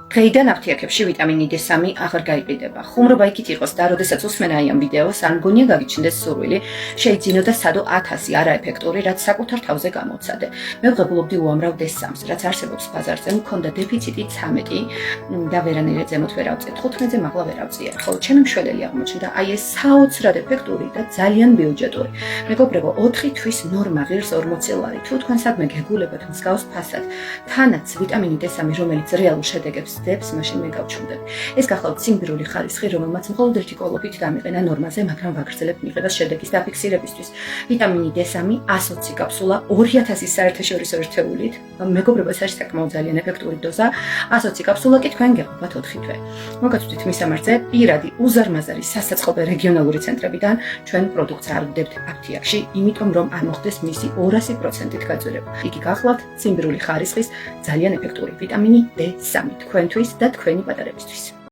დღეიდან აფთიაქებში ვიტამინი D3 აღარ გაიყიდება. ხუმრობა იქით იყოს და როდესაც უსმენ აი ამ ვიდეოს, ან გონია გაგიჩნდეს სურვილი, შეიძინო და სადო 1000 არაეფექტური, რაც საკუთარ თავზე გამოცადე. მე ვღებულობდი უამრავ D3-ს, რაც არსებობს ბაზარზე, მქონდა დეფიციტი 13 და ვერანაირად ზემოთ ვერ ავწერ, 15-ზე მაღლა ვერ ავწიერ. ხოლო ჩემი მშველელი აღმოჩნდა აი ეს საოცრად ეფექტური და ძალიან ბიუჯეტური. მეგობრებო, 4 თვის ნორმა ღირს 40 ლარი. თუ თქვენ სადმე გეგულებათ მსგავს ფასად, თანაც ვიტამინი D3, რომელიც რეალურ შედეგებს დებს, მაშინ მე გავჩნდები. ეს გახლავთ სიმბირული ხარისხი, რომელმაც მხოლოდ ერთი კოლოფით დამიყენა ნორმაზე, მაგრამ ვაგრძელებთ მიღებას შედეგის დაფიქსირებისთვის. ვიტამინი D3 120 კაფსულა 2000 საერთაშორისო ერთეულით. მეგობრებო, ეს არის საკმაოდ ძალიან ეფექტური დოზა. 120 კაფსულა კი თქვენ გეყოფათ 4 თვე. მოგაწვდით მისამართზე, პირადი უზარმაზარი სასაწყობე რეგიონალური ცენტრებიდან ჩვენ პროდუქტს არ ვდებთ აფთიაქში, იმიტომ რომ არ მოხდეს მისი 200%-ით გაძვირება. იგი გახლავთ სიმბირული ხარისხის ძალიან ეფექტური ვიტამინი D3 თქვენთვის და თქვენი პატარებისთვის.